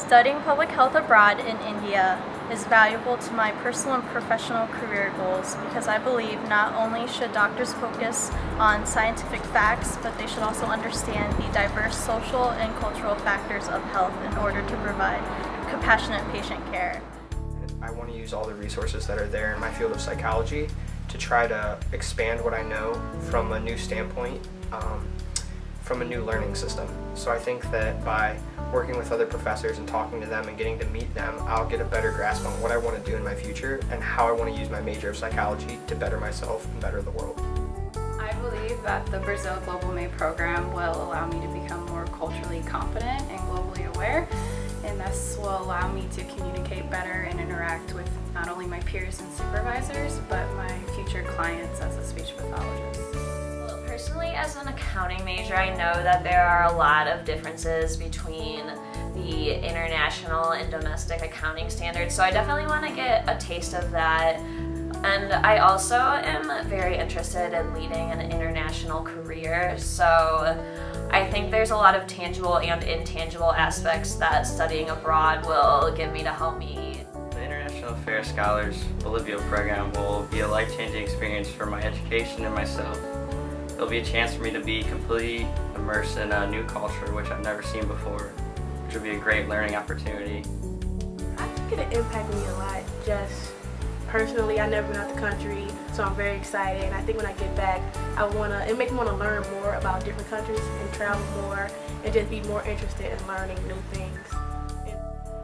Studying public health abroad in India is valuable to my personal and professional career goals because I believe not only should doctors focus on scientific facts, but they should also understand the diverse social and cultural factors of health in order to provide compassionate patient care. I want to use all the resources that are there in my field of psychology to try to expand what I know from a new standpoint, from a new learning system. So I think that by working with other professors and talking to them and getting to meet them, I'll get a better grasp on what I want to do in my future and how I want to use my major of psychology to better myself and better the world. I believe that the Brazil Global May program will allow me to become more culturally competent and globally aware, and this will allow me to communicate better and interact with not only my peers and supervisors, but my future clients as a speech pathologist. Personally, as an accounting major, I know that there are a lot of differences between the international and domestic accounting standards, so I definitely want to get a taste of that. And I also am very interested in leading an international career, so I think there's a lot of tangible and intangible aspects that studying abroad will give me to help me. The International Affairs Scholars Bolivia program will be a life-changing experience for my education and myself. It'll be a chance for me to be completely immersed in a new culture which I've never seen before, which will be a great learning opportunity. I think it'll impact me a lot. Just personally, I've never been out the country, so I'm very excited. And I think when I get back, it makes me want to learn more about different countries and travel more and just be more interested in learning new things.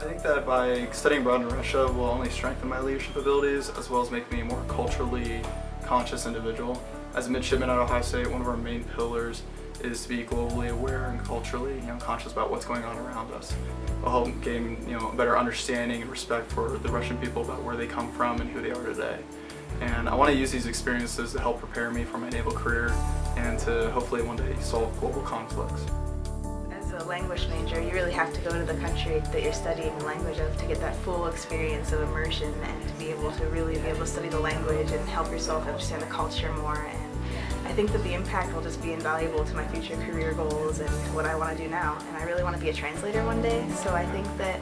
I think that by studying abroad in Russia will only strengthen my leadership abilities as well as make me a more culturally conscious individual. As a midshipman at Ohio State, one of our main pillars is to be globally aware and culturally conscious about what's going on around us. It'll help gain a better understanding and respect for the Russian people about where they come from and who they are today. And I want to use these experiences to help prepare me for my naval career and to hopefully one day solve global conflicts. As a language major, you really have to go to the country that you're studying the language of to get that full experience of immersion and to be able to really be able to study the language and help yourself understand the culture more. And I think that the impact will just be invaluable to my future career goals and what I want to do now. And I really want to be a translator one day, so I think that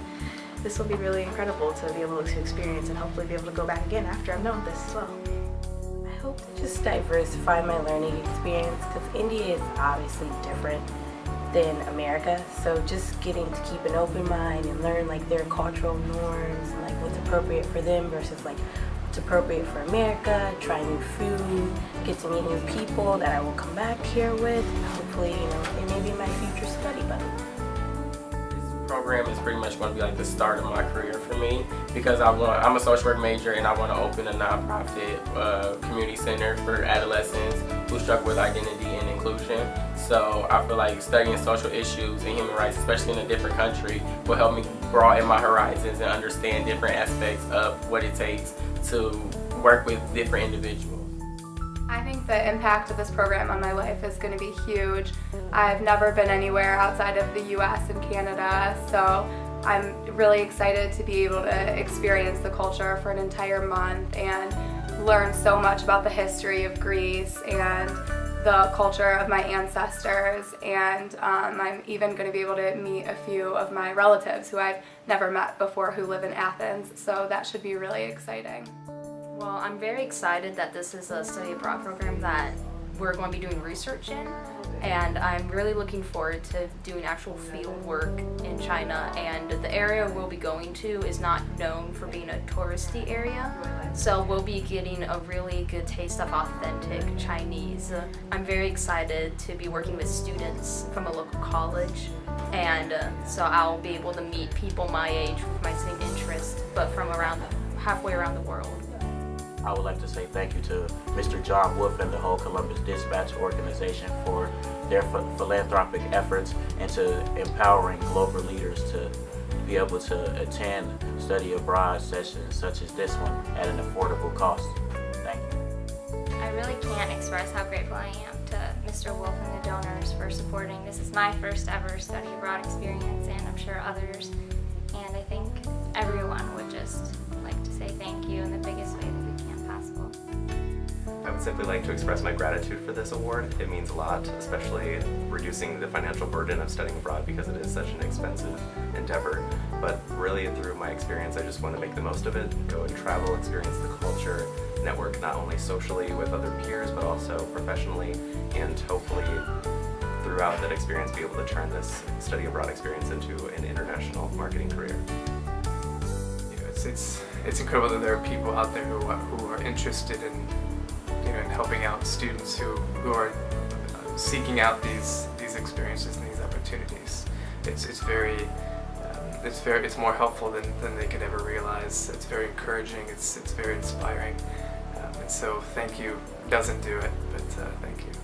this will be really incredible to be able to experience and hopefully be able to go back again after I'm done with this as well. I hope to just diversify my learning experience because India is obviously different than America, so just getting to keep an open mind and learn like their cultural norms and like what's appropriate for them versus like what's appropriate for America, try new food, get to meet new people that I will come back here with, and hopefully, it may be my future study buddy. This program is pretty much going to be like the start of my career for me because I'm a social work major and I want to open a nonprofit community center for adolescents who struggle with identity and inclusion. So I feel like studying social issues and human rights, especially in a different country, will help me broaden my horizons and understand different aspects of what it takes to work with different individuals. I think the impact of this program on my life is going to be huge. I've never been anywhere outside of the US and Canada, so I'm really excited to be able to experience the culture for an entire month and learn so much about the history of Greece and the culture of my ancestors, and I'm even going to be able to meet a few of my relatives who I've never met before who live in Athens, so that should be really exciting. Well, I'm very excited that this is a study abroad program that we're going to be doing research in, and I'm really looking forward to doing actual field work in China, and the area we'll be going to is not known for being a touristy area, so we'll be getting a really good taste of authentic Chinese. I'm very excited to be working with students from a local college, and so I'll be able to meet people my age with my same interests, but from halfway around the world. I would like to say thank you to Mr. John Wolfe and the whole Columbus Dispatch organization for their philanthropic efforts and to empowering global leaders to be able to attend study abroad sessions such as this one at an affordable cost. Thank you. I really can't express how grateful I am to Mr. Wolfe and the donors for supporting. This is my first ever study abroad experience, and I'm sure others, and I think everyone would just like to say thank you in the biggest way that we can possible. I would simply like to express my gratitude for this award. It means a lot, especially reducing the financial burden of studying abroad because it is such an expensive endeavor. But really through my experience, I just want to make the most of it, go and travel, experience the culture, network not only socially with other peers, but also professionally, and hopefully throughout that experience be able to turn this study abroad experience into an international marketing career. It's incredible that there are people out there who are interested in in helping out students who are seeking out these experiences and these opportunities. It's more helpful than they could ever realize. It's very encouraging. It's very inspiring. And so thank you. Doesn't do it, but thank you.